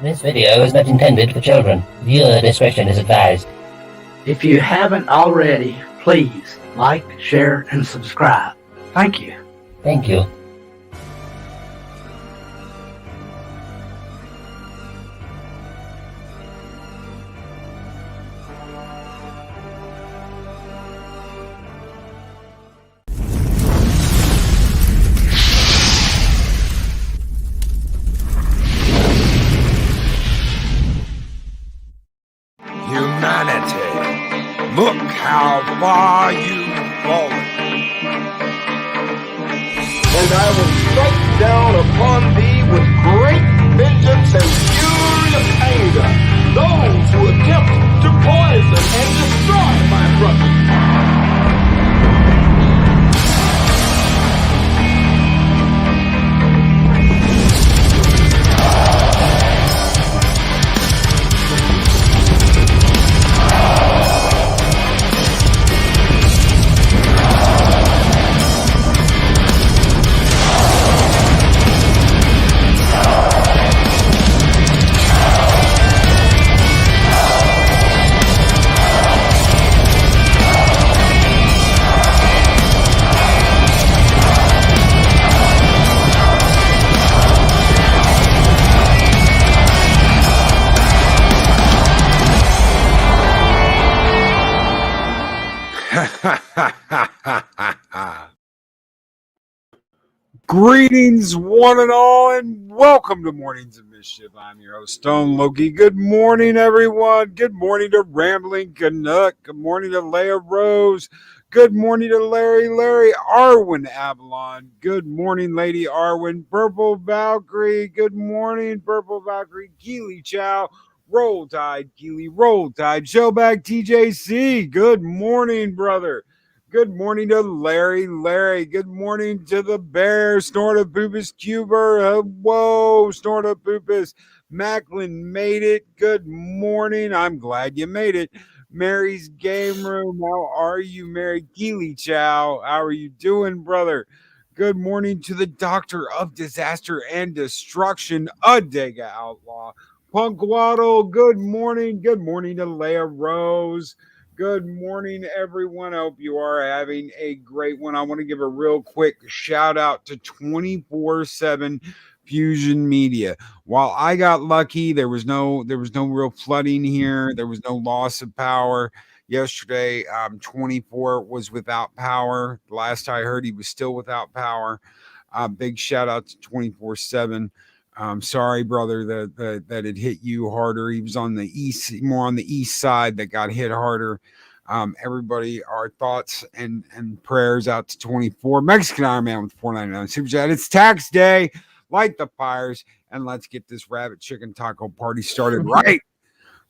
This video is not intended for children. Viewer discretion is advised. If you haven't already, please like, share, and subscribe. Thank you. Thank you. Humanity, look how far you've fallen. And I will strike down upon thee with great vengeance and fury of anger those who attempt to poison and destroy my brother. Greetings, one and all, and welcome to Mornings of Mischief. I'm your host, Stone Loki. Good morning, everyone. Good morning to Rambling Canuck. Good morning to Leia Rose. Good morning to Larry Arwen Avalon. Good morning, Lady Arwen. Purple Valkyrie. Good morning, Purple Valkyrie. Keely Chow. Roll Tide, Keely. Roll Tide. Showback TJC. Good morning, brother. Good morning to Larry. Good morning to the bear. Snortopupus Cuber. Whoa, Snortopupus. Macklin made it. Good morning. I'm glad you made it. Mary's Game Room. How are you, Mary? Keely Chow. How are you doing, brother? Good morning to the Doctor of Disaster and Destruction, Adega Outlaw. Punk Waddle. Good morning. Good morning to Leia Rose. Good morning, everyone. I hope you are having a great one. I want to give a real quick shout out to 24/7 Fusion Media. While I got lucky, there was no real flooding here. There was no loss of power. Yesterday, 24 was without power. Last I heard, he was still without power. Big shout out to 24/7. Sorry, brother, that it hit you harder. He was on the more on the east side that got hit harder. Everybody, our thoughts and prayers out to 24 Mexican Iron Man with 4.99 super chat. It's tax day. Light the fires and let's get this rabbit chicken taco party started right.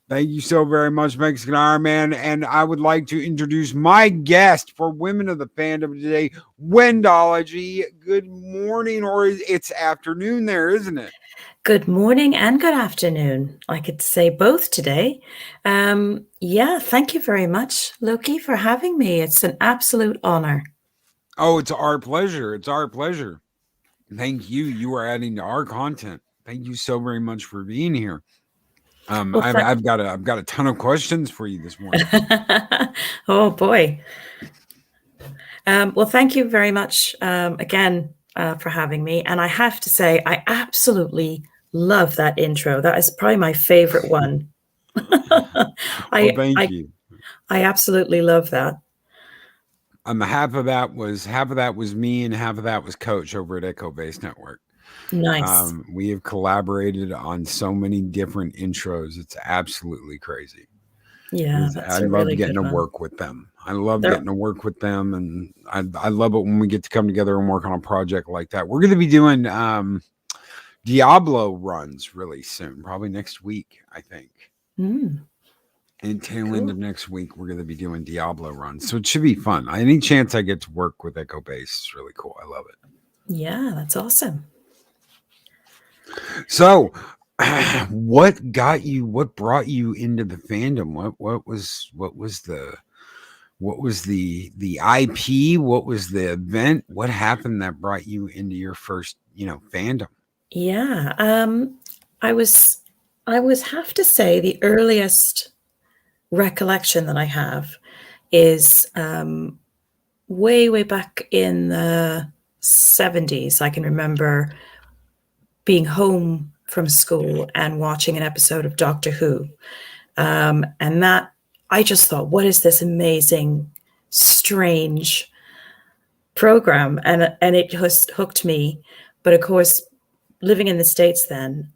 Thank you so very much, Mexican Iron Man. And I would like to introduce my guest for Women of the Fandom today, Wendology. Good morning, or it's afternoon there, isn't it? Good morning and good afternoon. I could say both today. Yeah, thank you very much, Loki, for having me. It's an absolute honor. Oh, it's our pleasure. It's our pleasure. Thank you. You are adding to our content. Thank you so very much for being here. Well, I've got a ton of questions for you this morning. Oh boy. Well, thank you very much again for having me. And I have to say, I absolutely love that intro. That is probably my favorite one. Thank you. I absolutely love that. Half of that was me, and half of that was Coach over at Echo Base Network. Nice. We have collaborated on so many different intros. It's absolutely crazy. Yeah, I love getting to work with them. I love getting to work with them, and I love it when we get to come together and work on a project like that. We're going to be doing Diablo runs really soon, probably next week, I think. And tail end of next week, we're going to be doing Diablo runs, so it should be fun. Any chance I get to work with Echo Base is really cool. I love it. Yeah, that's awesome. So, what brought you into the fandom? What was the IP? What was the event? What happened that brought you into your first, fandom? Yeah, I was I would have to say the earliest recollection that I have is way back in the 70s. I can remember being home from school and watching an episode of Doctor Who. And that, I just thought, what is this amazing, strange program? And it just hooked me. But of course, living in the States then,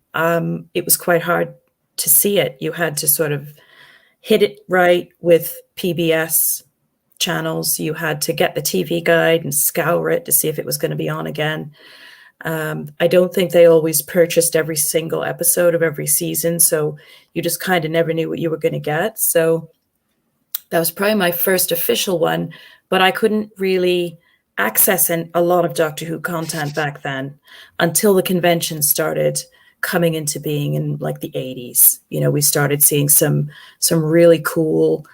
it was quite hard to see it. You had to sort of hit it right with PBS channels. You had to get the TV guide and scour it to see if it was going to be on again. I don't think they always purchased every single episode of every season, so you just kind of never knew what you were going to get. So that was probably my first official one, but I couldn't really access a lot of Doctor Who content back then until the convention started coming into being in like the 80s. You know, we started seeing some really cool,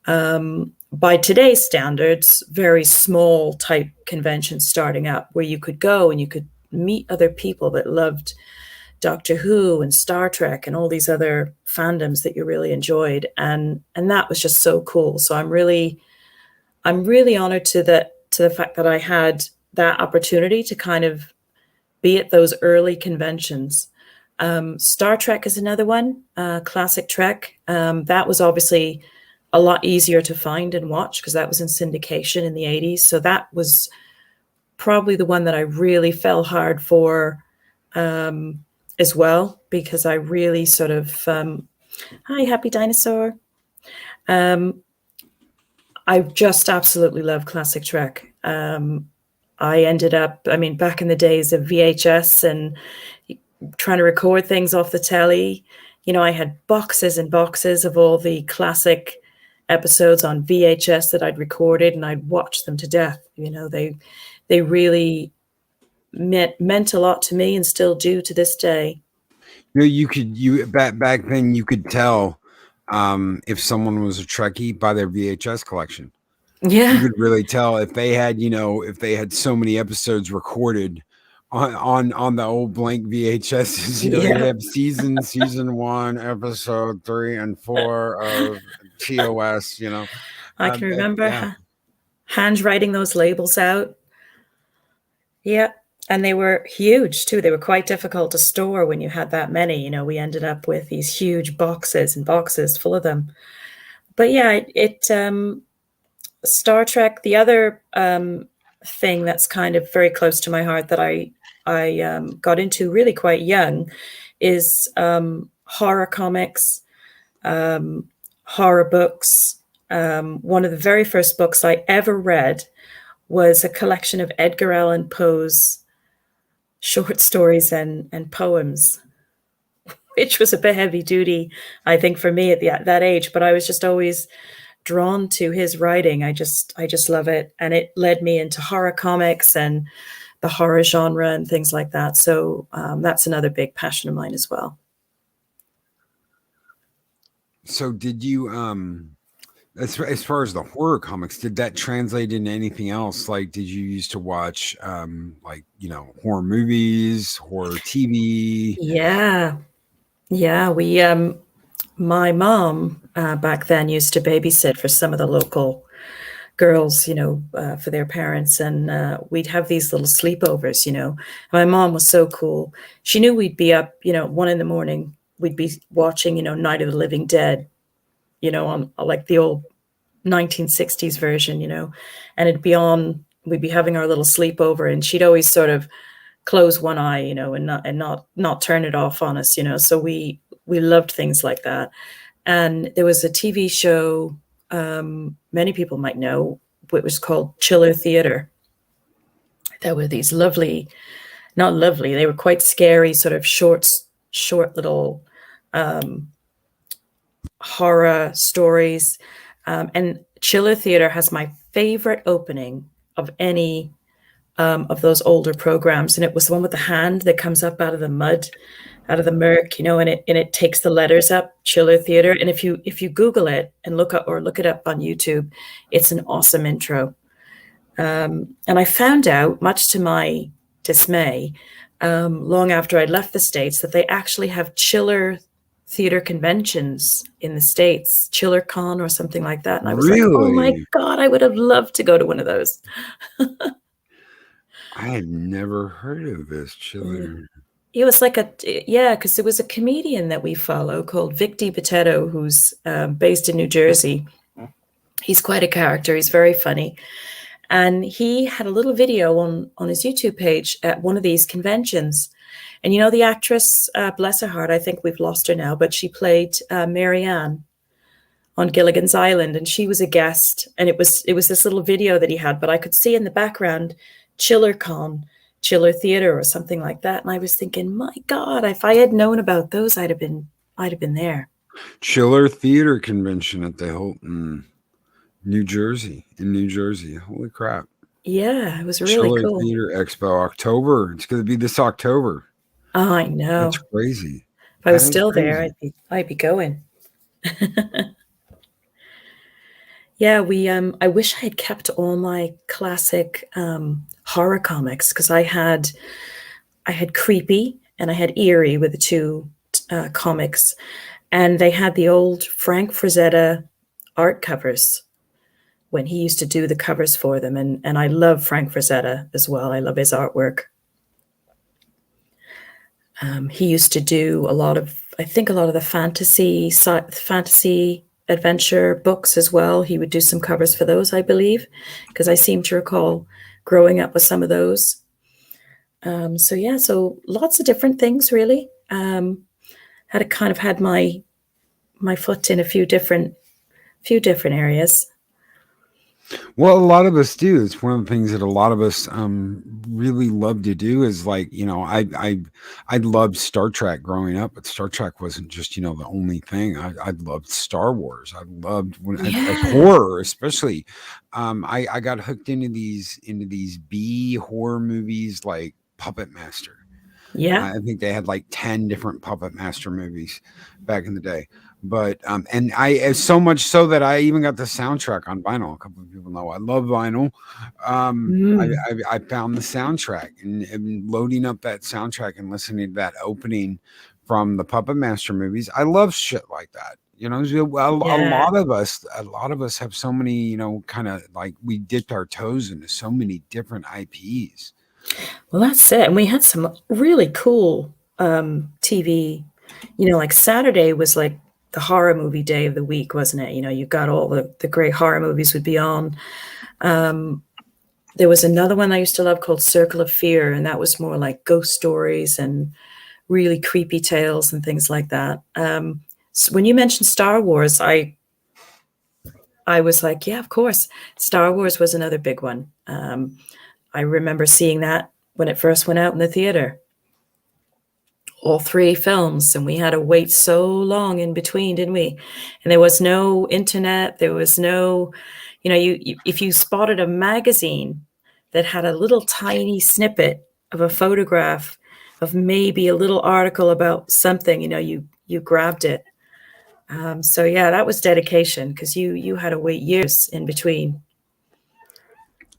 by today's standards, very small type conventions starting up where you could go and you could meet other people that loved Doctor Who and Star Trek and all these other fandoms that you really enjoyed, and that was just so cool. So I'm really honored to the fact that I had that opportunity to kind of be at those early conventions. Star Trek is another one, classic Trek. That was obviously a lot easier to find and watch because that was in syndication in the 80s. So that was probably the one that I really fell hard for as well, because I really sort of, hi, happy dinosaur. I just absolutely love classic Trek. I ended up, I mean, back in the days of VHS and trying to record things off the telly, you know, I had boxes and boxes of all the classic episodes on VHS that I'd recorded, and I'd watch them to death. You know, they really meant a lot to me and still do to this day. You know, back then you could tell if someone was a Trekkie by their VHS collection. Yeah, You could really tell if they had, you know, if they had so many episodes recorded on the old blank VHSs. You know, yeah. they'd have season 1, episode 3 and 4 of TOS. You know, I can remember yeah. handwriting those labels out. Yeah. And they were huge too. They were quite difficult to store when you had that many. You know, we ended up with these huge boxes and boxes full of them. But yeah, Star Trek, the other thing that's kind of very close to my heart that I got into really quite young is horror comics, horror books. One of the very first books I ever read was a collection of Edgar Allan Poe's short stories and poems, which was a bit heavy duty, I think, for me at that age. But I was just always drawn to his writing. I just love it. And it led me into horror comics and the horror genre and things like that. So that's another big passion of mine as well. So did you, as far as the horror comics, did that translate into anything else? Like, did you used to watch, like, you know, horror movies, horror TV? Yeah. We, my mom back then used to babysit for some of the local girls, you know, for their parents. And we'd have these little sleepovers, you know. My mom was so cool. She knew we'd be up, you know, 1 a.m. We'd be watching, you know, Night of the Living Dead, you know, on like the old 1960s version, you know, and it'd be on, we'd be having our little sleepover, and she'd always sort of close one eye, you know, and not turn it off on us, you know. So we loved things like that. And there was a TV show, many people might know, it was called Chiller Theater. There were these lovely, not lovely, they were quite scary, sort of short little horror stories. And Chiller Theater has my favorite opening of any of those older programs. And it was the one with the hand that comes up out of the mud, out of the murk, you know, and it takes the letters up, Chiller Theater. And if you Google it and look it up on YouTube, it's an awesome intro. And I found out, much to my dismay, long after I'd left the States, that they actually have Chiller theater conventions in the States, ChillerCon or something like that. And I was like, oh my Really? God, I would have loved to go to one of those. I had never heard of this chiller. It was like because there was a comedian that we follow called Vic DiPotetto, who's based in New Jersey. He's quite a character. He's very funny. And he had a little video on his YouTube page at one of these conventions. And you know, the actress, bless her heart, I think we've lost her now, but she played Mary Ann on Gilligan's Island, and she was a guest. And it was this little video that he had, but I could see in the background ChillerCon, Chiller Theater or something like that. And I was thinking, my God, if I had known about those, I'd have been there. Chiller Theater Convention at the Hilton, New Jersey. Holy crap. Yeah, it was really Chiller cool. Theater Expo, October. It's going to be this October. Oh, I know. That's crazy. If I was still there, I'd be going. Yeah, I wish I had kept all my classic horror comics, because I had Creepy and I had Eerie with the two comics, and they had the old Frank Frazetta art covers when he used to do the covers for them, and I love Frank Frazetta as well. I love his artwork. He used to do a lot of the fantasy adventure books as well. He would do some covers for those, I believe, because I seem to recall growing up with some of those. So lots of different things, really. Had my foot in a few different areas. Well, a lot of us do. It's one of the things that a lot of us really love to do is, like, you know, I loved Star Trek growing up, but Star Trek wasn't just, you know, the only thing. I loved Star Wars. I loved horror, especially. I got hooked into these B horror movies like Puppet Master. Yeah. I think they had like 10 different Puppet Master movies back in the day. But and so much so that I even got the soundtrack on vinyl. A couple of people know I love vinyl. I found the soundtrack and loading up that soundtrack and listening to that opening from the Puppet Master movies. I love shit like that. You know, a lot of us have so many, you know, kind of like we dipped our toes into so many different IPs. Well, that's it. And we had some really cool TV. You know, like Saturday was like the horror movie day of the week, wasn't it? You know, you got all the great horror movies would be on. There was another one I used to love called Circle of Fear, and that was more like ghost stories and really creepy tales and things like that. So when you mentioned Star Wars, I was like, yeah, of course. Star Wars was another big one. I remember seeing that when it first went out in the theater. All 3 films, and we had to wait so long in between, didn't we? And there was no internet. There was no, you know, you if you spotted a magazine that had a little tiny snippet of a photograph of maybe a little article about something, you know, you grabbed it. So yeah, that was dedication, because you had to wait years in between.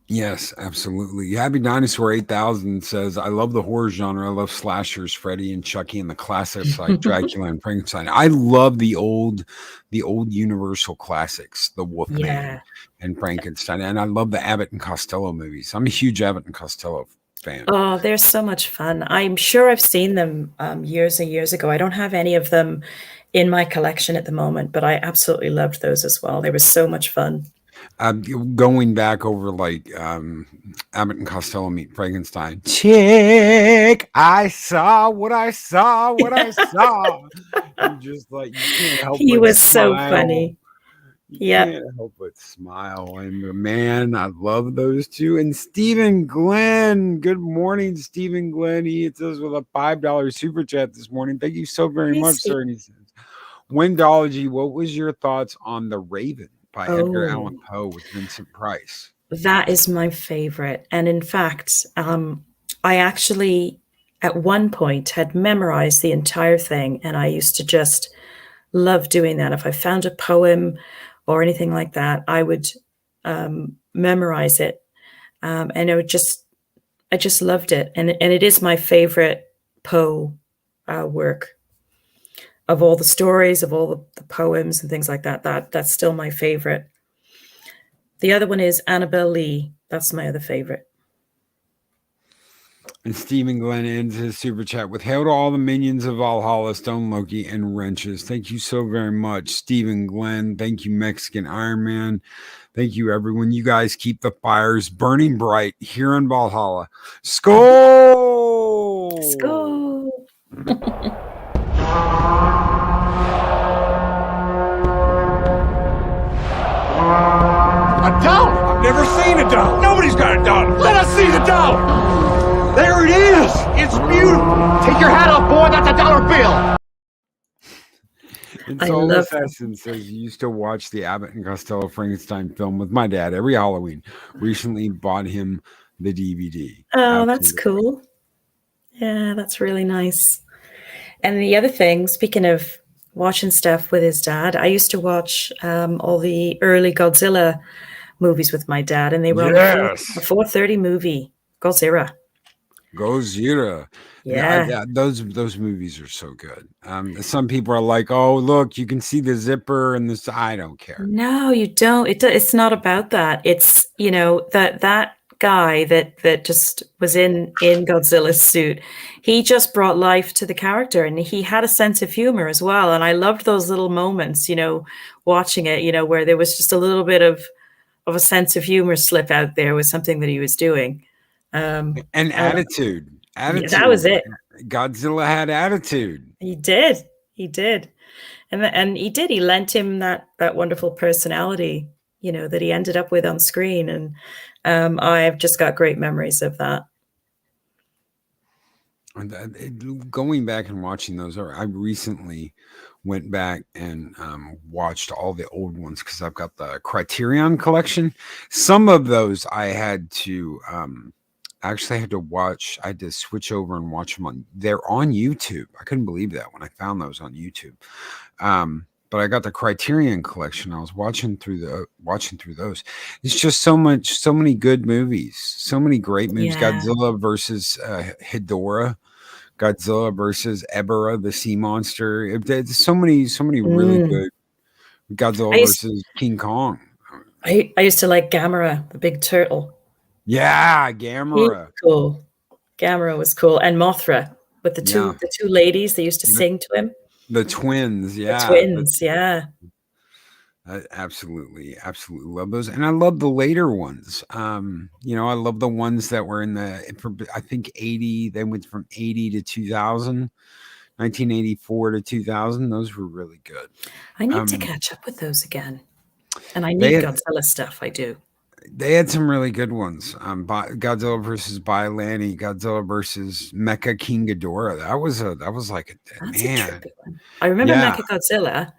Yes, absolutely. Happy Dinosaur 8000 says, I love the horror genre. I love slashers, Freddy and Chucky, and the classics like Dracula and Frankenstein. I love the old Universal classics, the Wolfman and Frankenstein. And I love the Abbott and Costello movies. I'm a huge Abbott and Costello fan. Oh, they're so much fun. I'm sure I've seen them years and years ago. I don't have any of them in my collection at the moment, but I absolutely loved those as well. They were so much fun. Going back over like Abbott and Costello meet Frankenstein. Chick, I saw what I saw. And just like, you can't help he but was smile. So funny. Yeah, can't help but smile. And man, I love those two. And Stephen Glenn, good morning, Stephen Glenn. He hits us with a $5 super chat this morning. Thank you so very much, sir. And he says, Wendology, what was your thoughts on The Raven by Edgar Allan Poe with Vincent Price? That is my favorite. And in fact, I actually at one point had memorized the entire thing, and I used to just love doing that. If I found a poem or anything like that, I would memorize it. And I just loved it. And it is my favorite Poe work. all the stories, of all the poems and things like that. That's still my favorite. The other one is Annabelle Lee. That's my other favorite. And Stephen Glenn ends his super chat with hail to all the minions of Valhalla, Stone Loki, and Wrenches. Thank you so very much, Stephen Glenn. Thank you, Mexican Iron Man. Thank you, everyone. You guys keep the fires burning bright here in Valhalla. Skål! Skål! A dollar? I've never seen a dollar. Nobody's got a dollar. Let us see the dollar. There it is. It's beautiful. Take your hat off, boy. That's a dollar bill. It's all this essence as you used to watch the Abbott and Costello Frankenstein film with my dad every Halloween. Recently bought him the DVD. Oh, that's cool. Yeah, that's really nice. And the other thing, speaking of watching stuff with his dad, I used to watch all the early Godzilla movies with my dad, and they were on the 4:30 movie, Godzilla. Gojira. Yeah. Those movies are so good. Some people are like, oh, look, you can see the zipper and this. I don't care. No, you don't. It's not about that. It's, you know, that guy that just was in Godzilla's suit. He just brought life to the character, and he had a sense of humor as well. And I loved those little moments, you know, watching it, you know, where there was just a little bit of a sense of humor slip out there with something that he was doing. And attitude. Yeah, that was it. Godzilla had attitude. He did. And he did. He lent him that wonderful personality, you know, that he ended up with on screen. And I've just got great memories of that. Going back and watching those, I recently went back and watched all the old ones because I've got the Criterion collection. Some of those I had to actually had to watch. I had to switch over and watch them they're on YouTube. I couldn't believe that when I found those on YouTube. But I got the Criterion collection. I was watching through those. It's just so many good movies, so many great movies. Yeah. Godzilla versus Hedorah, Godzilla versus Ebirah, the sea monster. There's so many really good. Godzilla versus King Kong. I used to like Gamera, the big turtle. Yeah, Gamera. Cool. Gamera was cool, and Mothra with the two ladies. They used to sing to him. The twins, yeah. The twins, yeah. I absolutely love those, and I love the later ones. You know, I love the ones that were in I think 80. They went from 80 to 2000, 1984 to 2000. Those were really good. I need to catch up with those again, and I need Godzilla stuff. I do. They had some really good ones. Godzilla versus Bylani, Godzilla versus Mecha King Ghidorah. That was like a trippy one. I remember Mecha Godzilla.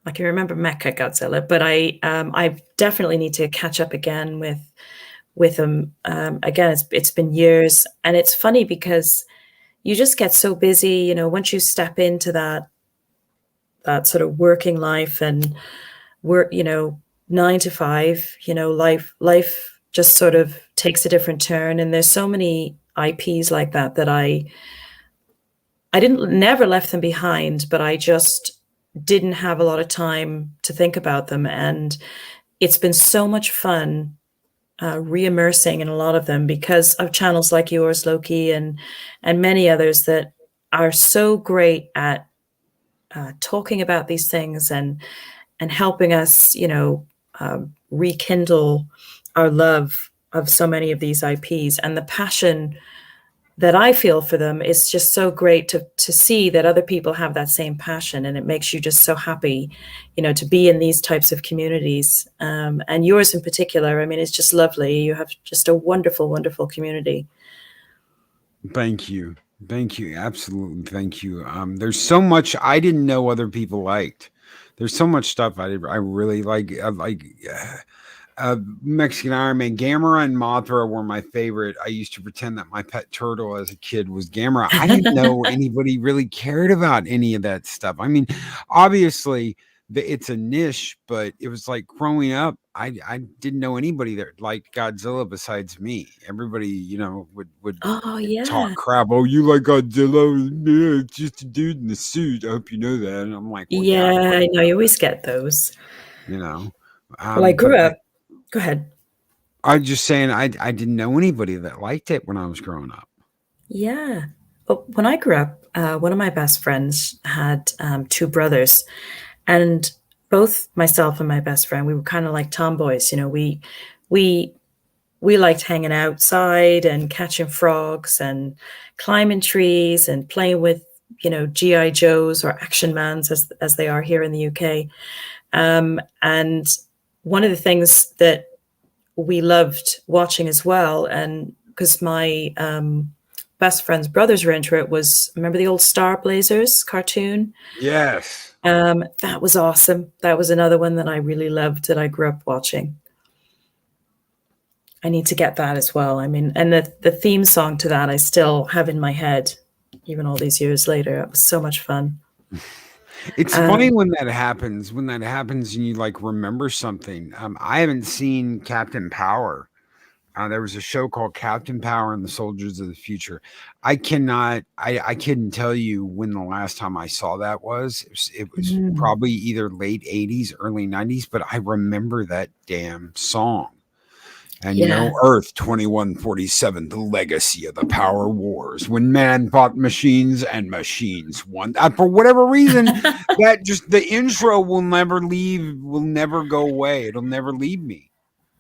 I can remember Mecha Godzilla, but I definitely need to catch up again with them. Again, it's been years, and it's funny because you just get so busy. You know, once you step into that sort of working life and work, you know, 9 to 5, you know, life just sort of takes a different turn. And there's so many IPs like that I never left them behind, but I just didn't have a lot of time to think about them. And it's been so much fun re-immersing in a lot of them because of channels like yours, Loki, and many others that are so great at talking about these things and helping us, you know, rekindle our love of so many of these IPs. And the passion that I feel for them is just so great to see that other people have that same passion, and it makes you just so happy, you know, to be in these types of communities. And yours in particular, I mean, it's just lovely. You have just a wonderful, wonderful community. Thank you. Absolutely. Thank you. There's so much I didn't know other people liked. There's so much stuff I really like. I like Mexican Iron Man. Gamera and Mothra were my favorite. I used to pretend that my pet turtle as a kid was Gamera. I didn't know anybody really cared about any of that stuff. I mean, obviously it's a niche, but it was like growing up, I didn't know anybody that liked Godzilla besides me. Everybody, would Oh talk yeah. crap. Oh, you like Godzilla? Yeah, it's just a dude in the suit. I hope you know that. And I'm like, well, yeah, Yeah, I know you always get those. you know. Well, I But grew up. Go ahead. I'm just saying, I didn't know anybody that liked it when I was growing up. Yeah. But when I grew up, one of my best friends had two brothers, and both myself and my best friend, we were kind of like tomboys. We we liked hanging outside and catching frogs and climbing trees and playing with GI Joes or Action Mans as they are here in the UK. And one of the things that we loved watching as well, and because my best friend's brothers were into it, was remember the old Star Blazers cartoon? Yes. That was awesome. That was another one that I really loved that I grew up watching. I need to get that as well. I mean, and the theme song to that I still have in my head, even all these years later. It was so much fun. It's funny when that happens. When that happens, and you like remember something. I haven't seen Captain Power. There was a show called Captain Power and the Soldiers of the Future. I couldn't tell you when the last time I saw that was. It was probably either late 80s, early 90s, but I remember that damn song. And Yeah. Earth 2147, the legacy of the Power Wars, when man fought machines and machines won. For whatever reason, that just the intro will never go away. It'll never leave me.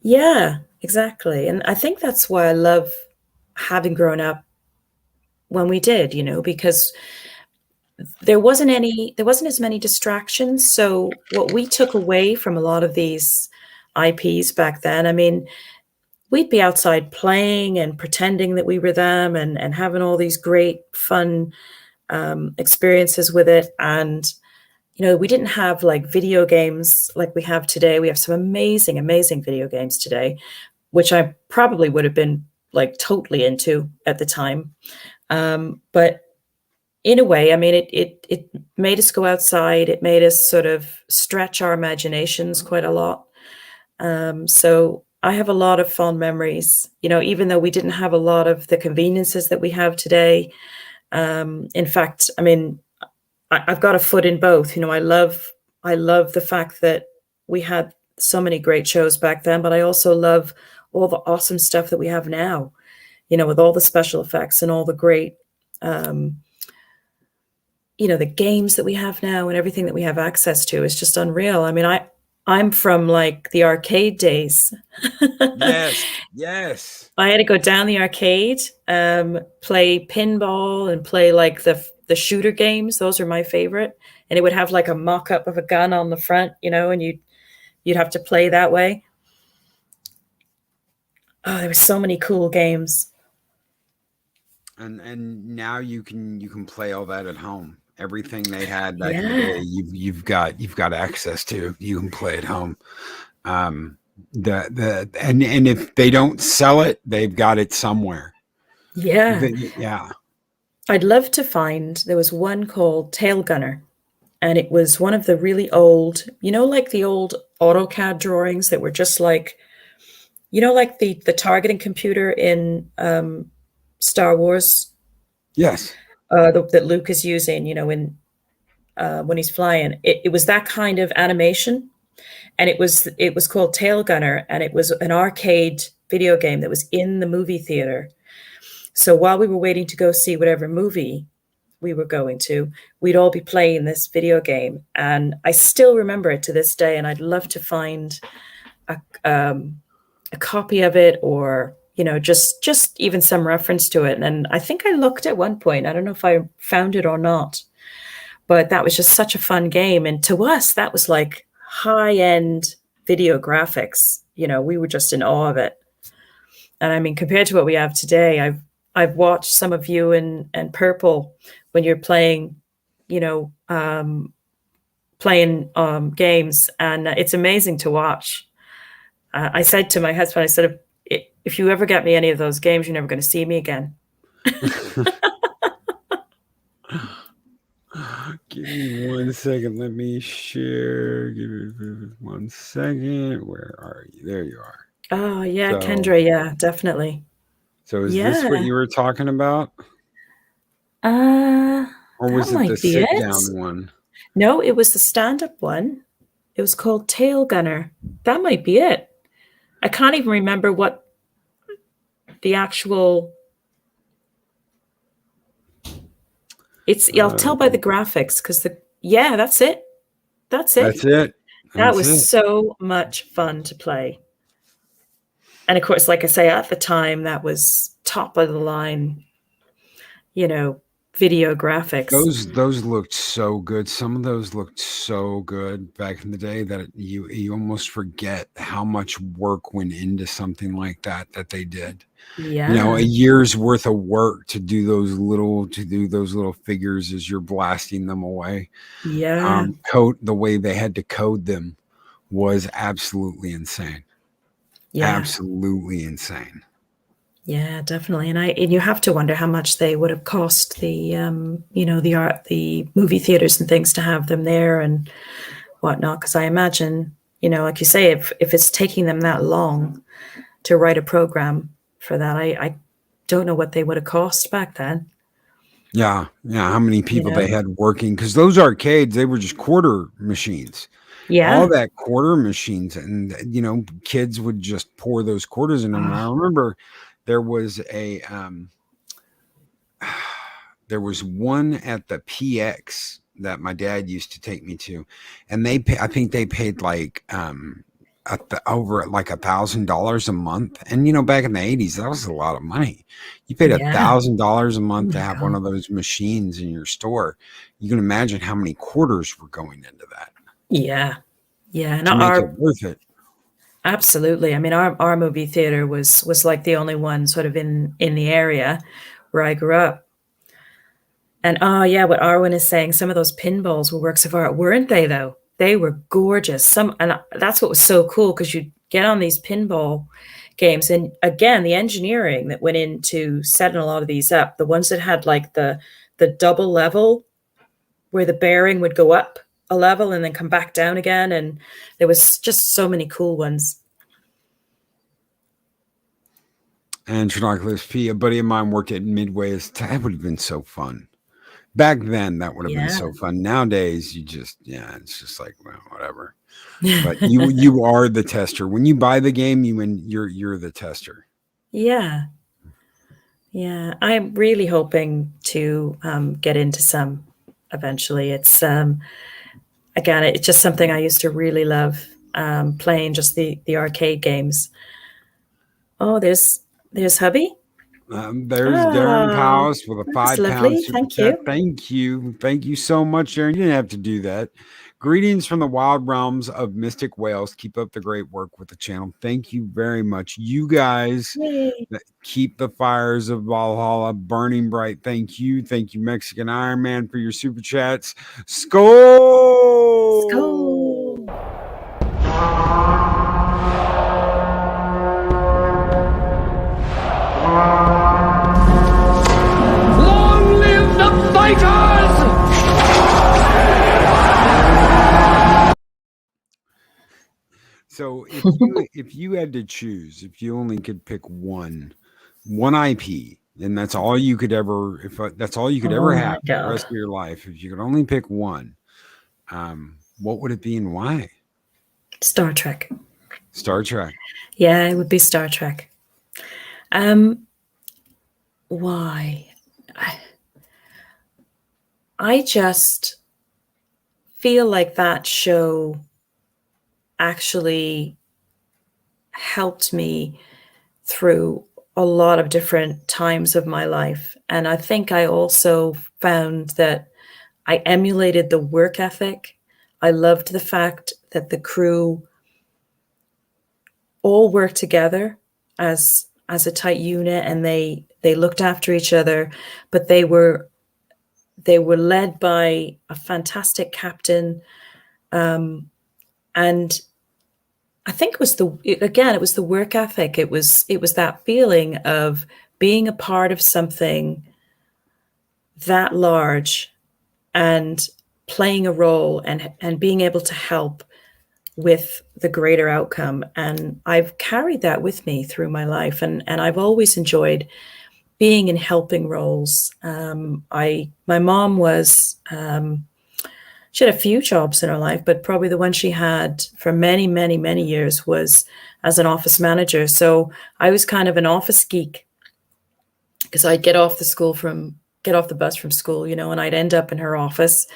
Yeah, exactly. And I think that's why I love having grown up when we did, because there wasn't as many distractions. So what we took away from a lot of these IPs back then, I mean, we'd be outside playing and pretending that we were them and having all these great fun experiences with it. And we didn't have like video games like we have today. We have some amazing, amazing video games today, which I probably would have been like totally into at the time. But in a way, I mean, it made us go outside. It made us sort of stretch our imaginations quite a lot. So I have a lot of fond memories, even though we didn't have a lot of the conveniences that we have today. In fact, I mean, I've got a foot in both. I love the fact that we had so many great shows back then, but I also love all the awesome stuff that we have now, with all the special effects and all the great, the games that we have now and everything that we have access to is just unreal. I mean, I'm from like the arcade days. Yes. I had to go down the arcade, play pinball and play like the shooter games. Those are my favorite. And it would have like a mock-up of a gun on the front, and you'd have to play that way. Oh, there were so many cool games. And now you can play all that at home. Everything they had back in the day, you've got access to. You can play at home. And if they don't sell it, they've got it somewhere. Yeah. Yeah. I'd love to find, there was one called Tail Gunner, and it was one of the really old, like the old AutoCAD drawings that were just like, like the targeting computer in Star Wars. Yes. That Luke is using, when he's flying. It was that kind of animation, and it was called Tail Gunner, and it was an arcade video game that was in the movie theater. So while we were waiting to go see whatever movie we were going to, we'd all be playing this video game, and I still remember it to this day. And I'd love to find a copy of it, or just even some reference to it. And I think I looked at one point. I don't know if I found it or not, but that was just such a fun game. And to us, that was like high-end video graphics. We were just in awe of it. And I mean, compared to what we have today, I've watched some of you and Purple when you're playing, games, and it's amazing to watch. I said to my husband, I said, if you ever get me any of those games, you're never going to see me again. Give me 1 second. Let me share. Give me 1 second. Where are you? There you are. Oh yeah, So, Kendra, yeah, definitely. so is this what Yeah. you were talking about? Or That was it the might be sit it. down one? No, it was the stand-up one. It was called Tail Gunner. That might be it. I can't even remember what the actual. I'll tell by the graphics because that's it. That's it. That's it. That That's was it. so much fun to play. And of course, like I say, at the time, that was top of the line, video graphics. Those looked so good. Some of those looked so good back in the day that you almost forget how much work went into something like that they did. Yeah. A year's worth of work to do those little figures as you're blasting them away. Yeah. Code the way they had to code them was absolutely insane. Yeah. Absolutely insane. Yeah, definitely. And you have to wonder how much they would have cost the the movie theaters and things to have them there and whatnot. Because I imagine, like you say, if it's taking them that long to write a program for that, I don't know what they would have cost back then. Yeah. How many people they had working, because those arcades, they were just quarter machines. Yeah. All that quarter machines, and kids would just pour those quarters in them. And I remember there was there was one at the PX that my dad used to take me to, and I think they paid like over like $1,000 a month. And back in the 80s, that was a lot of money. You paid $1,000 a month to have one of those machines in your store. You can imagine how many quarters were going into that. Yeah. And to make it worth it. Absolutely. I mean, our movie theater was like the only one sort of in the area where I grew up. And what Arwen is saying, some of those pinballs were works of art, weren't they? Though they were gorgeous. And that's what was so cool, because you get on these pinball games, and again, the engineering that went into setting a lot of these up. The ones that had like the double level, where the bearing would go up a level and then come back down again, and there was just so many cool ones. And Trinoculus P, a buddy of mine worked at Midway. That would have been so fun. Back then, that would have been so fun. Nowadays, it's just like, well, whatever. But you are the tester. When you buy the game, you're the tester. Yeah. I'm really hoping to get into some eventually. It's again, it's just something I used to really love, playing just the arcade games. Oh, there's hubby. There's Darren Powers with a £5 super chat. Thank you so much, Darren. You didn't have to do that. Greetings from the wild realms of Mystic Wales. Keep up the great work with the channel. Thank you very much. You guys keep the fires of Valhalla burning bright. Thank you, Mexican Iron Man, for your super chats. Skol! Skol! Long live the fighters! So if you had to choose, if you only could pick one IP, and that's all you could ever, that's all you could ever have for the rest of your life, if you could only pick one, what would it be and why? Star Trek. Star Trek. Yeah, it would be Star Trek. Why? I just feel like that show actually helped me through a lot of different times of my life. And I think I also found that I emulated the work ethic. I loved the fact that the crew all worked together as a tight unit, and they looked after each other, but they were led by a fantastic captain. And I think it was the work ethic. It was that feeling of being a part of something that large and playing a role and being able to help with the greater outcome. And I've carried that with me through my life. And I've always enjoyed being in helping roles. My mom was, she had a few jobs in her life, but probably the one she had for many, many, many years was as an office manager. So I was kind of an office geek, because I'd get off the bus from school, you know, and I'd end up in her office,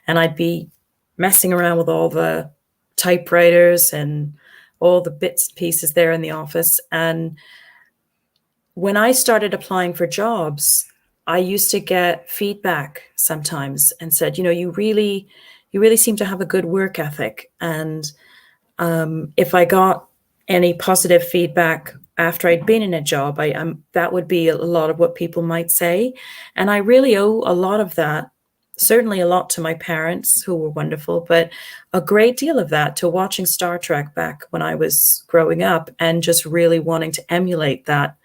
and I'd be messing around with all the typewriters and all the bits and pieces there in the office. And when I started applying for jobs, I used to get feedback sometimes and said, you know, you really seem to have a good work ethic. And if I got any positive feedback after I'd been in a job, that would be a lot of what people might say. And I really owe a lot of that, certainly a lot to my parents, who were wonderful, but a great deal of that to watching Star Trek back when I was growing up, and just really wanting to emulate that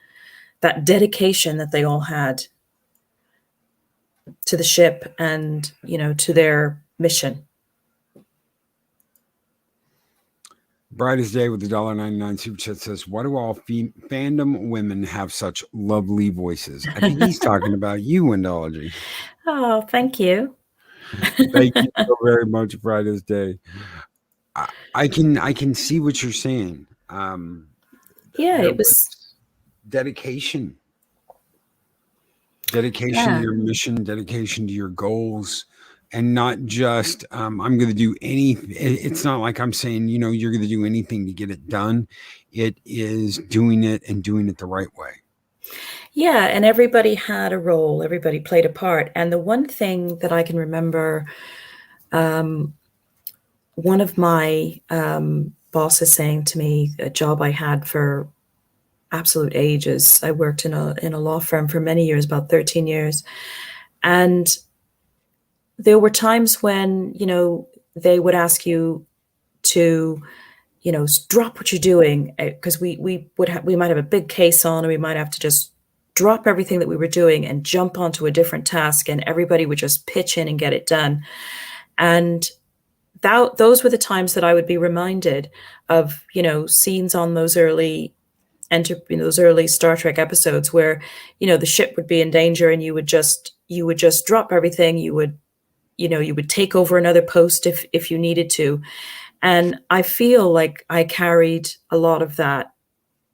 dedication that they all had to the ship and, you know, to their mission. Brightest Day with the $1.99 super chat says, why do all fandom women have such lovely voices? I think he's talking about you, Wendology. Oh, thank you. Thank you so very much, Brightest Day. I can see what you're saying. Yeah, it was dedication. Dedication to your mission, dedication to your goals. And not just, I'm going to do anything. It's not like I'm saying, you know, you're going to do anything to get it done. It is doing it and doing it the right way. Yeah. And everybody had a role. Everybody played a part. And the one thing that I can remember, one of my bosses saying to me, a job I had for absolute ages. I worked in a law firm for many years, about 13 years. And there were times when, you know, they would ask you to, you know, drop what you're doing, because we might have a big case on, and we might have to just drop everything that we were doing and jump onto a different task, and everybody would just pitch in and get it done. And those were the times that I would be reminded of, you know, scenes on those early Star Trek episodes where, you know, the ship would be in danger, and you would just drop everything. You would take over another post if you needed to. And I feel like I carried a lot of that,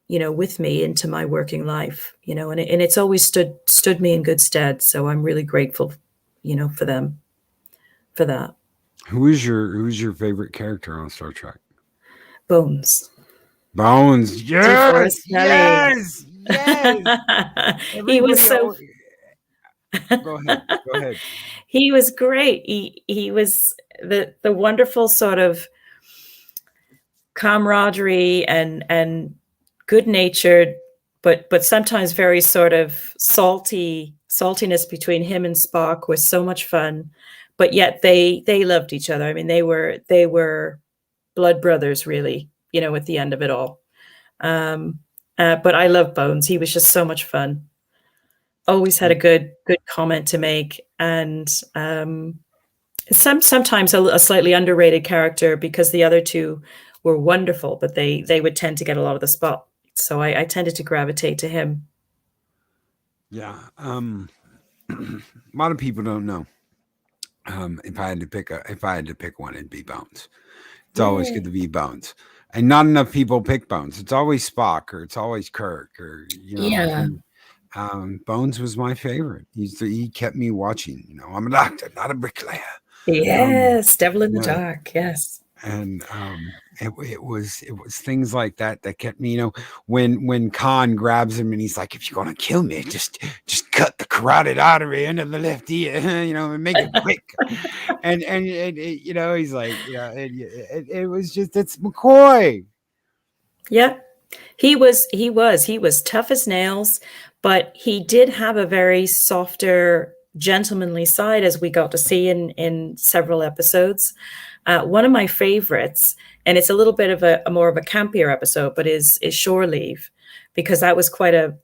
you know, with me into my working life, you know, and it's always stood me in good stead. So I'm really grateful, you know, for them, for that. Who's your favorite character on Star Trek? Bones. Bones. Yes. Yes. He was so... Go ahead. He was great. He was the wonderful sort of camaraderie and good-natured, but sometimes very sort of saltiness between him and Spock was so much fun. But yet they loved each other. I mean, they were blood brothers, really, you know, at the end of it all. But I love Bones. He was just so much fun. Always had a good comment to make, and sometimes a slightly underrated character, because the other two were wonderful, but they would tend to get a lot of the spot. So I tended to gravitate to him. Yeah, a lot of people don't know. If I had to pick one, it'd be Bones. It's always good to be Bones, and not enough people pick Bones. It's always Spock, or it's always Kirk, or you know. Yeah. Bones was my favorite. He kept me watching. You know, I'm a doctor, not a bricklayer. Yes, Devil in the Dark. Yes. And it was things like that kept me. You know, when Khan grabs him and he's like, "If you're gonna kill me, just cut the carotid artery into the left ear, you know, and make it quick." and you know, he's like, yeah, it was just, it's McCoy. Yeah, he was tough as nails, but he did have a very softer, gentlemanly side, as we got to see in several episodes. One of my favorites, and it's a little bit of a more of a campier episode, but is Shore Leave, because that was quite a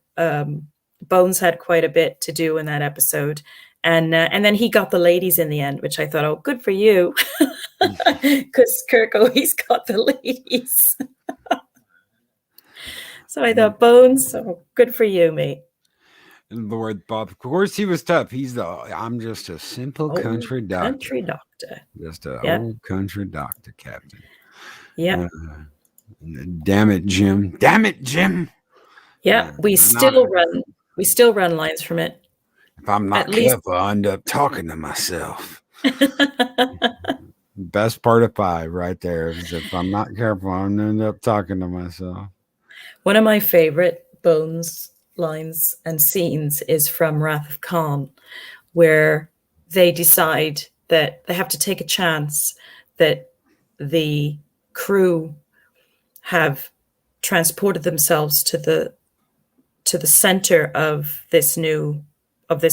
Bones had quite a bit to do in that episode, And then he got the ladies in the end, which I thought, oh, good for you, because Kirk always got the ladies. So I thought, Bones, oh, good for you, mate. And Lord Bob, of course, he was tough. I'm just a simple country doctor. Country doctor. Just an old country doctor, Captain. Yeah. Damn it, Jim. Damn it, Jim. Yeah, we still run lines from it. If I'm not careful, I end up talking to myself. Best part of 5 right there is if I'm not careful, I'm end up talking to myself. One of my favorite Bones lines and scenes is from Wrath of Khan, where they decide that they have to take a chance that the crew have transported themselves to the center of this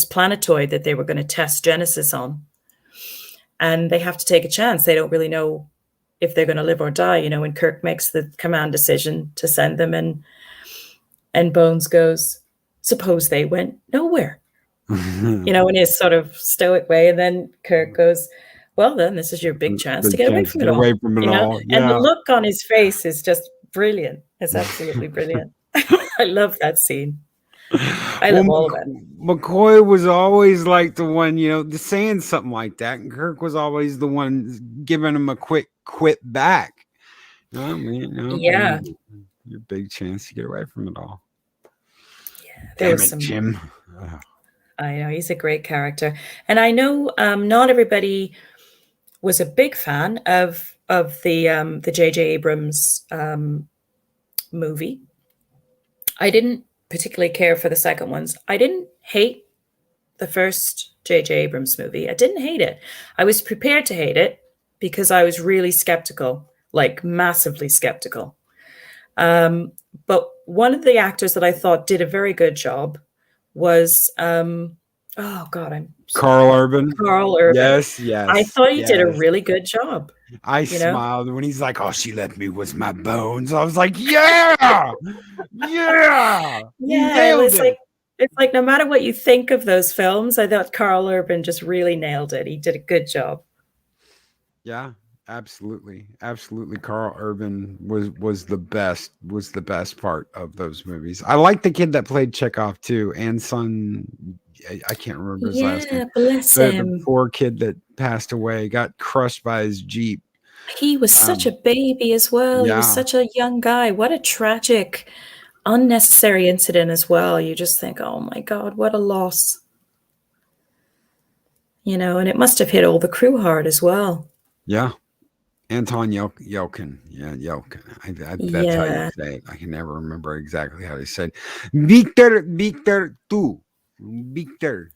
planetoid that they were going to test Genesis on. And they have to take a chance. They don't really know if they're going to live or die, when Kirk makes the command decision to send them, and Bones goes, suppose they went nowhere, in his sort of stoic way. And then Kirk goes, well, then this is your big chance to get away from it all. Yeah. And the look on his face is just brilliant. It's absolutely brilliant. I love that scene. I love all of it. McCoy was always like the one, saying something like that, and Kirk was always the one giving him a quick quit back. Yeah. Your big chance to get away from it all. Yeah, Damn it, Jim. I know, he's a great character. And I know not everybody was a big fan of the J.J. Abrams movie. I didn't particularly care for the second ones. I didn't hate the first J.J. Abrams movie. I didn't hate it. I was prepared to hate it because I was really skeptical, like massively skeptical. But one of the actors that I thought did a very good job was, Carl Urban. Carl Urban. Yes. I thought he did a really good job. I smiled when he's like, "Oh, she left me with my bones." I was like, "Yeah, yeah." It's like no matter what you think of those films, I thought Carl Urban just really nailed it. He did a good job. Yeah, absolutely. Carl Urban was the best part of those movies. I like the kid that played Chekhov too, and son. I can't remember his last name. Bless him. The poor kid that passed away, got crushed by his Jeep. He was such a baby as well. Yeah. He was such a young guy. What a tragic, unnecessary incident as well. You just think, oh my God, what a loss. And it must have hit all the crew hard as well. Yeah. Anton Yelkin. Yeah, Yelkin. That's how you say it. I can never remember exactly how they said. Victor 2.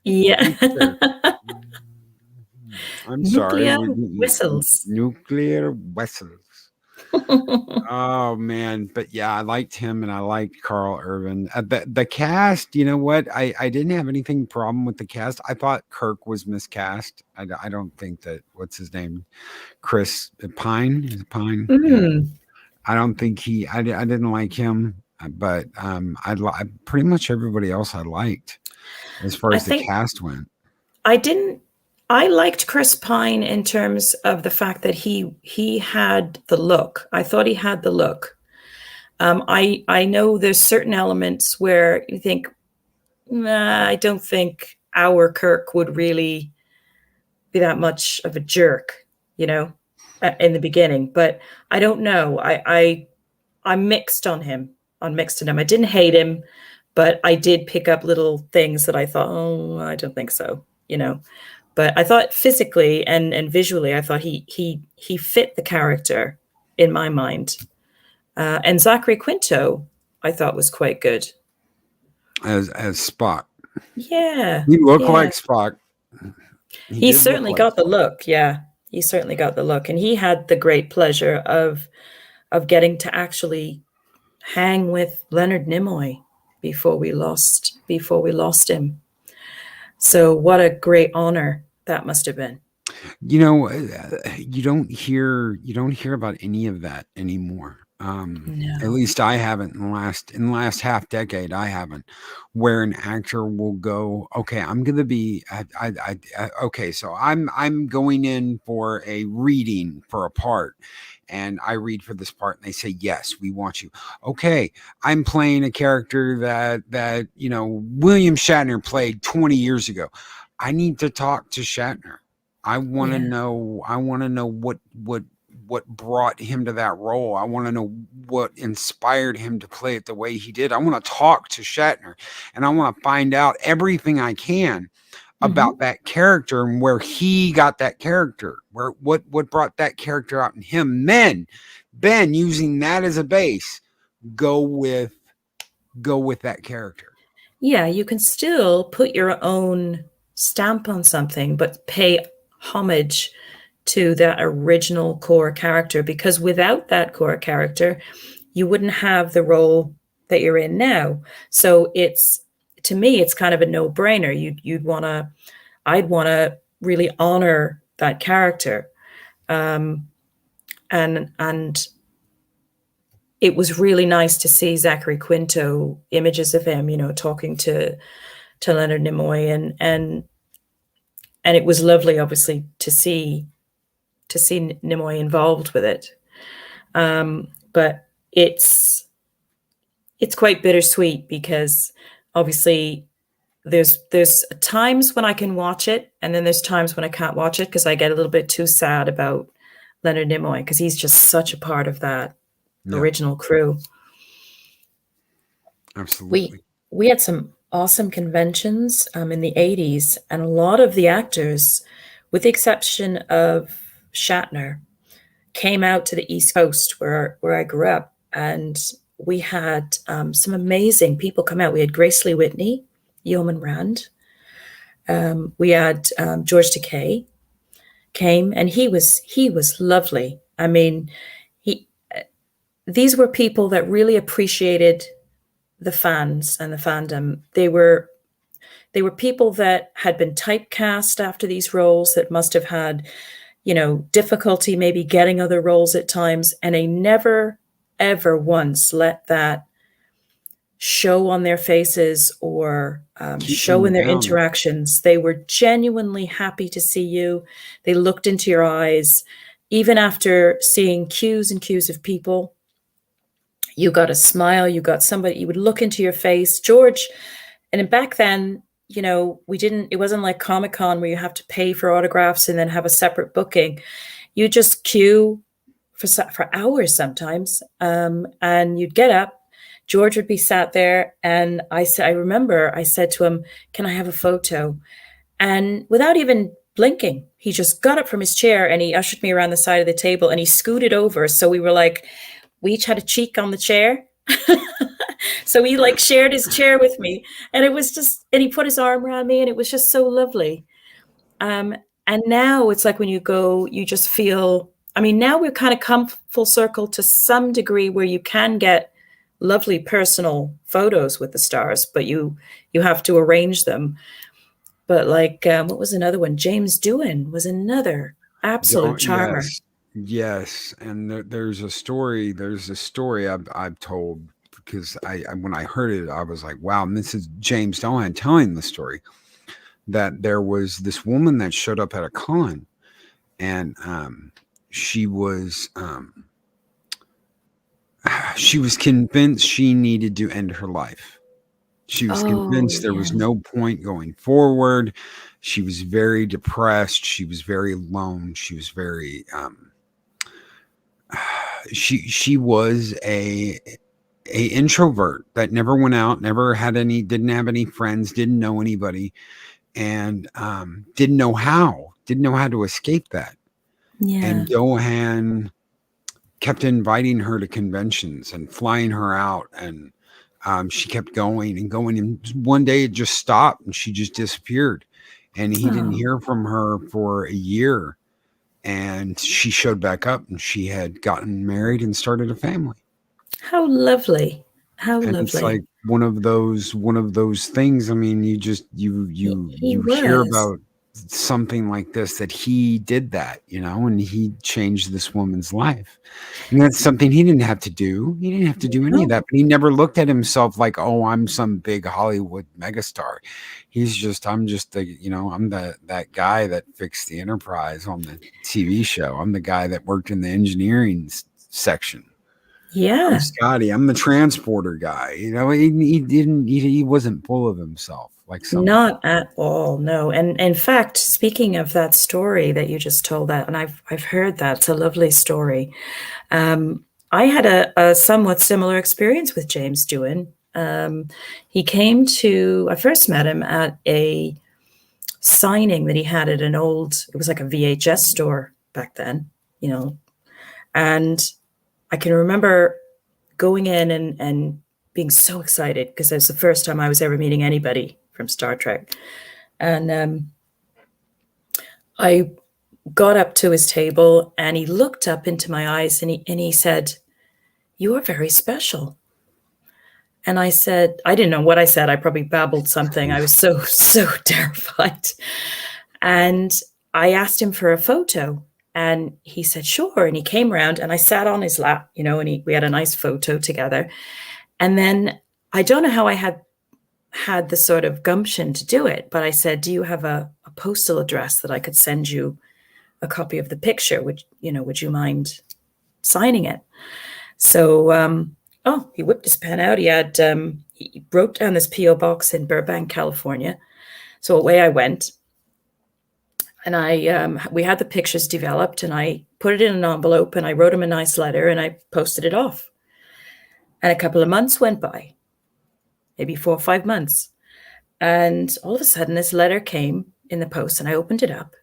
Yeah. Victor. I'm sorry. Nuclear whistles. Oh man, but yeah, I liked him and I liked Carl Urban. The cast, you know what? I didn't have anything problem with the cast. I thought Kirk was miscast. I don't think that what's his name, Chris Pine. Is it Pine? Mm. I don't think I didn't like him, but I pretty much everybody else I liked as far as the cast went. I liked Chris Pine in terms of the fact that he had the look. I thought he had the look. I know there's certain elements where you think, I don't think our Kirk would really be that much of a jerk, in the beginning. But I don't know. I'm mixed on him. I didn't hate him, but I did pick up little things that I thought, oh, I don't think so, But I thought physically and visually, I thought he fit the character in my mind. And Zachary Quinto, I thought was quite good as Spock. Yeah, he looked like Spock. He certainly got the look. Yeah, he certainly got the look, and he had the great pleasure of getting to actually hang with Leonard Nimoy before we lost him. So what a great honor that must have been. You don't hear about any of that anymore. At least I haven't in the last half decade. I haven't, where an actor will go, okay, I'm going to be, okay, so I'm going in for a reading for a part, and I read for this part, and they say, yes, we want you. Okay, I'm playing a character that William Shatner played 20 years ago. I need to talk to Shatner. I want to know. I want to know what brought him to that role. I want to know what inspired him to play it the way he did. I want to talk to Shatner, and I want to find out everything I can about that character and where he got that character, what brought that character out in him. Then, using that as a base, go with that character. Yeah, you can still put your own stamp on something, but pay homage to that original core character, because without that core character, you wouldn't have the role that you're in now. So to me, it's kind of a no-brainer. I'd want to really honor that character. And it was really nice to see Zachary Quinto, images of him, talking to Leonard Nimoy, and it was lovely, obviously, to see Nimoy involved with it. But it's quite bittersweet, because obviously there's times when I can watch it, and then there's times when I can't watch it because I get a little bit too sad about Leonard Nimoy, because he's just such a part of that original crew. Absolutely. We had some awesome conventions in the 80s, and a lot of the actors, with the exception of Shatner, came out to the East Coast where I grew up, and we had some amazing people come out. We had Grace Lee Whitney, Yeoman Rand. We had George Takei came, and he was lovely. I mean, these were people that really appreciated the fans and the fandom. They were people that had been typecast after these roles, that must have had, difficulty maybe getting other roles at times, and they never, ever once let that show on their faces or show in their interactions. They were genuinely happy to see you. They looked into your eyes. Even after seeing queues and queues of people, you got a smile, you got somebody, you would look into your face. George, and back then, it wasn't like Comic-Con where you have to pay for autographs and then have a separate booking. You just queue for hours sometimes, and you'd get up. George would be sat there, and I remember I said to him, "Can I have a photo?" And without even blinking, he just got up from his chair and he ushered me around the side of the table, and he scooted over. So we each had a cheek on the chair. So he shared his chair with me, and it was and he put his arm around me, and it was just so lovely. And now it's like when you go, you just feel, now we've kind of come full circle to some degree where you can get lovely personal photos with the stars, but you have to arrange them. But what was another one? James Doohan was another absolute charmer. Yes. And there's a story I've told, because when I heard it, I was like, wow, and this is James Doohan telling the story, that there was this woman that showed up at a con, and she was convinced she needed to end her life. She was convinced there was no point going forward. She was very depressed. She was very alone. She was very she was a introvert that never went out, didn't have any friends, didn't know anybody, and didn't know how to escape that. Yeah. And Doohan kept inviting her to conventions and flying her out, and she kept going and going, and one day it just stopped and she just disappeared, and he didn't hear from her for a year, and she showed back up, and she had gotten married and started a family. How lovely. Lovely. It's like one of those things. You hear about something like this, that he did that, and he changed this woman's life. And that's something he didn't have to do. He didn't have to do any of that, but he never looked at himself like, oh, I'm some big Hollywood megastar. I'm just I'm that guy that fixed the Enterprise on the TV show. I'm the guy that worked in the engineering section. Yeah. I'm Scotty. I'm the transporter guy. He wasn't full of himself like some. Not at all, no. And in fact, speaking of that story that you just told, that, and I've heard that, it's a lovely story. I had a somewhat similar experience with James Doohan. He came to, I first met him at a signing that he had at it was like a VHS store back then, and I can remember going in and being so excited because it was the first time I was ever meeting anybody from Star Trek. And I got up to his table and he looked up into my eyes and he said, "You are very special." And I said, I didn't know what I said. I probably babbled something. I was so terrified. And I asked him for a photo and he said, sure. And he came around and I sat on his lap, and we had a nice photo together. And then I don't know how I had the sort of gumption to do it, but I said, do you have a postal address that I could send you a copy of the picture? Would you mind signing it? So, he whipped his pen out. He wrote down this P.O. box in Burbank, California. So away I went. And we had the pictures developed and I put it in an envelope and I wrote him a nice letter and I posted it off. And a couple of months went by, maybe 4 or 5 months. And all of a sudden this letter came in the post and I opened it up.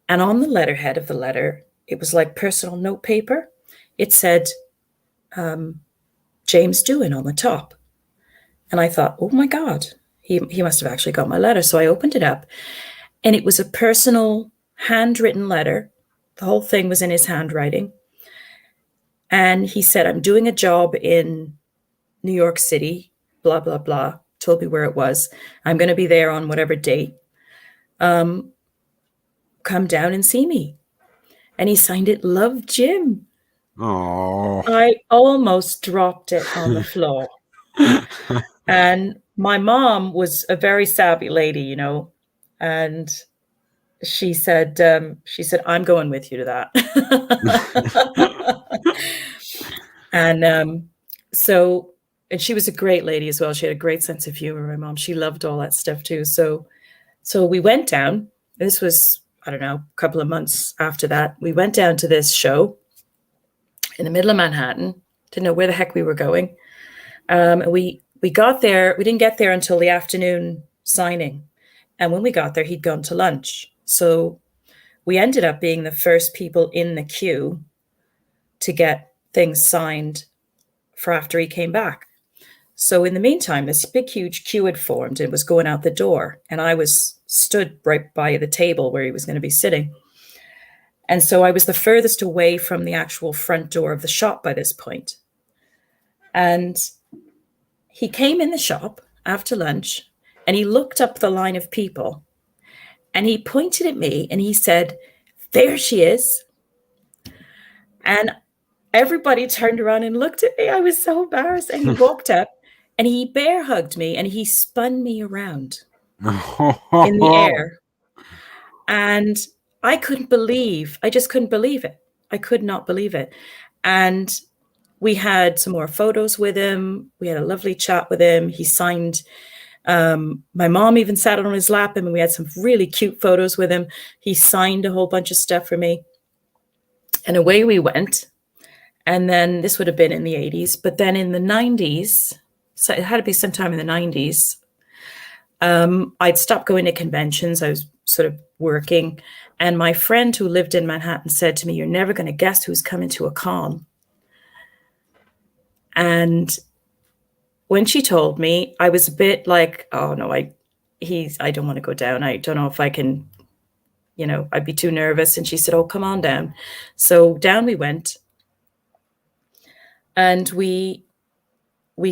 And on the letterhead of the letter, it was like personal note paper. It said, James Doohan on the top. And I thought, oh my God, he must have actually got my letter. So I opened it up and it was a personal handwritten letter. The whole thing was in his handwriting. And he said, I'm doing a job in New York City, blah, blah, blah. Told me where it was. I'm going to be there on whatever date. Come down and see me. And he signed it, Love, Jim. Oh, I almost dropped it on the floor. And my mom was a very savvy lady, and she said, I'm going with you to that. And and she was a great lady as well. She had a great sense of humor. My mom, she loved all that stuff too. So we went down. This was, I don't know, a couple of months after that. We went down to this show in the middle of Manhattan. Didn't know where the heck we were going. We got there. We didn't get there until the afternoon signing. And when we got there, he'd gone to lunch. So we ended up being the first people in the queue to get things signed for after he came back. So in the meantime, this big, huge queue had formed and was going out the door. And I was stood right by the table where he was going to be sitting. And so I was the furthest away from the actual front door of the shop by this point. And he came in the shop after lunch and he looked up the line of people and he pointed at me and he said, there she is. And everybody turned around and looked at me. I was so embarrassed. And he walked up and he bear hugged me and he spun me around in the air. And I just couldn't believe it. I could not believe it. And we had some more photos with him. We had a lovely chat with him. He signed, my mom even sat on his lap and we had some really cute photos with him. He signed a whole bunch of stuff for me. And away we went. And then this would have been in the 80s. But then in the 90s, so it had to be sometime in the 90s, I'd stopped going to conventions. I was sort of working. And my friend who lived in Manhattan said to me, you're never going to guess who's coming to a con. And when she told me, I was a bit like, oh no, I don't want to go down. I don't know if I can, I'd be too nervous. And she said, oh, come on down. So down we went. And we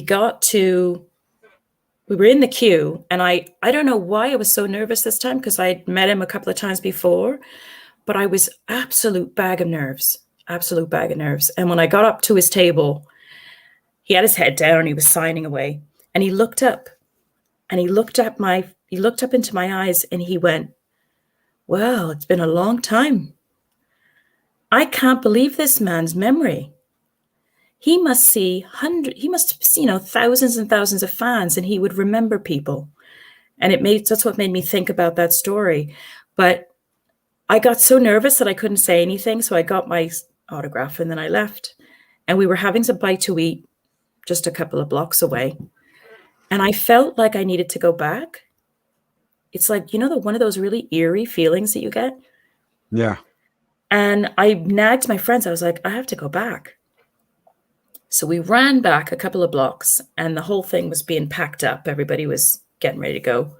got to we were in the queue, and I don't know why I was so nervous this time, because I'd met him a couple of times before, but I was absolute bag of nerves. And when I got up to his table, he had his head down and he was signing away, and he looked up and he looked up into my eyes and he went, "Well, it's been a long time. I can't believe this man's memory. He must see thousands and thousands of fans, and he would remember people." And that's what made me think about that story. But I got so nervous that I couldn't say anything. So I got my autograph and then I left. And we were having some bite to eat just a couple of blocks away. And I felt like I needed to go back. It's like, one of those really eerie feelings that you get. Yeah. And I nagged my friends. I was like, I have to go back. So we ran back a couple of blocks, and the whole thing was being packed up. Everybody was getting ready to go.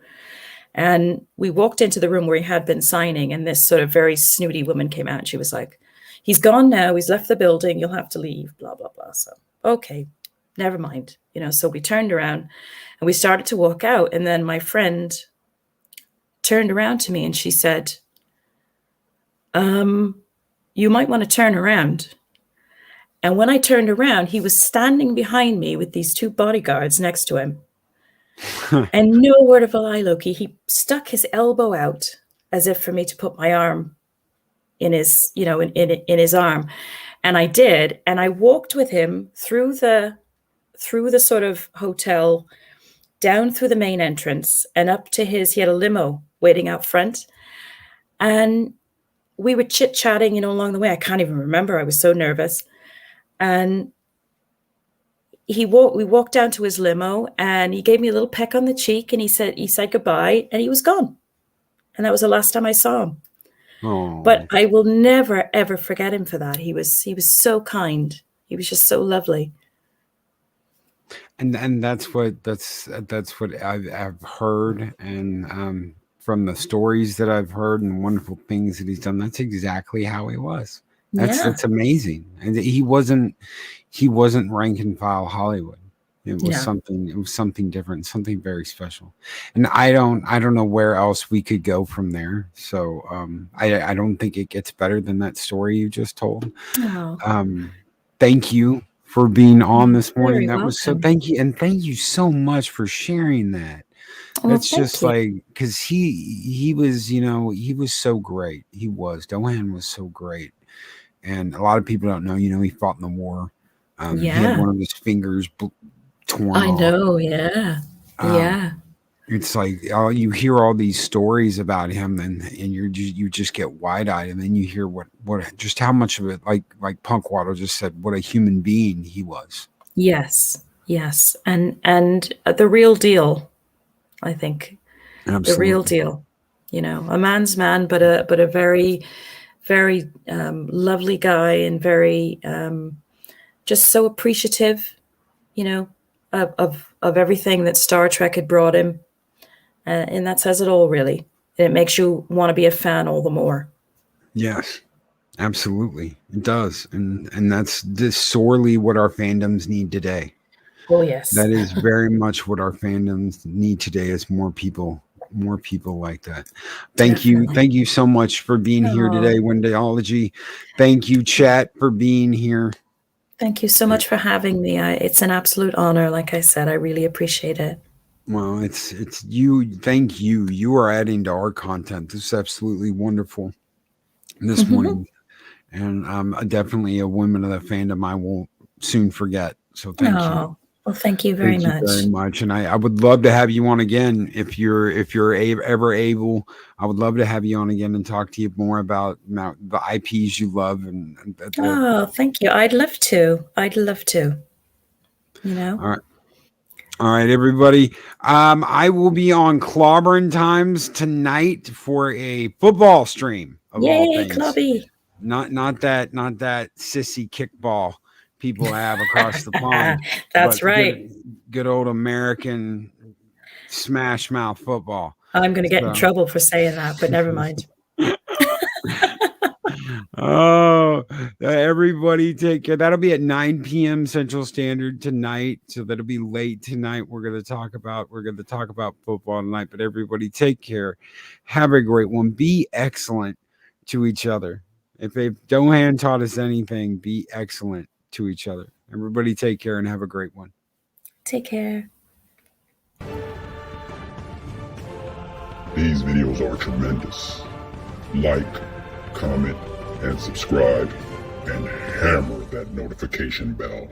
And we walked into the room where he had been signing, and this sort of very snooty woman came out, and she was like, "He's gone now. He's left the building. You'll have to leave, blah, blah, blah." So, okay, never mind. So we turned around and we started to walk out. And then my friend turned around to me and she said, "You might want to turn around." And when I turned around, he was standing behind me with these two bodyguards next to him. And no word of a lie, Loki, he stuck his elbow out as if for me to put my arm in his, in his arm. And I did. And I walked with him through the sort of hotel, down through the main entrance and up to he had a limo waiting out front. And we were chit-chatting, along the way. I can't even remember. I was so nervous. And we walked down to his limo, and he gave me a little peck on the cheek, and he said goodbye, and he was gone. And that was the last time I saw him. Oh. But I will never, ever forget him for that. He was so kind. He was just so lovely. And that's what I've heard, and from the stories that I've heard and wonderful things that he's done, that's exactly how he was. That's amazing. And he wasn't rank and file Hollywood. It was something different, something very special. And I don't know where else we could go from there. So I don't think it gets better than that story you just told. Oh. Thank you for being on this morning. Very That was so, welcome. thank you. And thank you so much for sharing that. Well, That's thank just you. like, because he was, he was so great. Dohan was so great. And a lot of people don't know, he fought in the war. He had one of his fingers torn I off. know. Yeah. Yeah. It's like you hear all these stories about him, and you just get wide-eyed, and then you hear what just how much of it, like Punkwaddle just said, what a human being he was. Yes. And the real deal, I think. Absolutely. The real deal. A man's man, but a very, very lovely guy, and very just so appreciative, of everything that Star Trek had brought him. And that says it all, really. And it makes you want to be a fan all the more. Yes, absolutely. It does. And that's sorely what our fandoms need today. Oh, yes. That is very much what our fandoms need today, is more people like that. Thank you so much for being here today, Wendology. Thank you, chat, for being here. Thank you so much for having me. It's an absolute honor. Like I said, I really appreciate it. Well, it's you. Thank you. You are adding to our content. This is absolutely wonderful this morning. And definitely a woman of the fandom I won't soon forget. So thank you. Well, thank you very much. And I would love to have you on again if you're ever able. I would love to have you on again and talk to you more about the IPs you love. Thank you. I'd love to. All right, everybody. I will be on Clobbering Times tonight for a football stream of all things. Clobby. Not that sissy kickball people have across the pond. That's right. Good old American smash mouth football. I'm going to get in trouble for saying that, but never mind. Oh, Everybody take care. That'll be at 9 p.m. Central Standard tonight. So that'll be late tonight. We're going to talk about football tonight. But everybody take care. Have a great one. Be excellent to each other. If Dohan taught us anything, be excellent to each other. Everybody take care and have a great one. Take care. These videos are tremendous. Like, comment, and subscribe, and hammer that notification bell.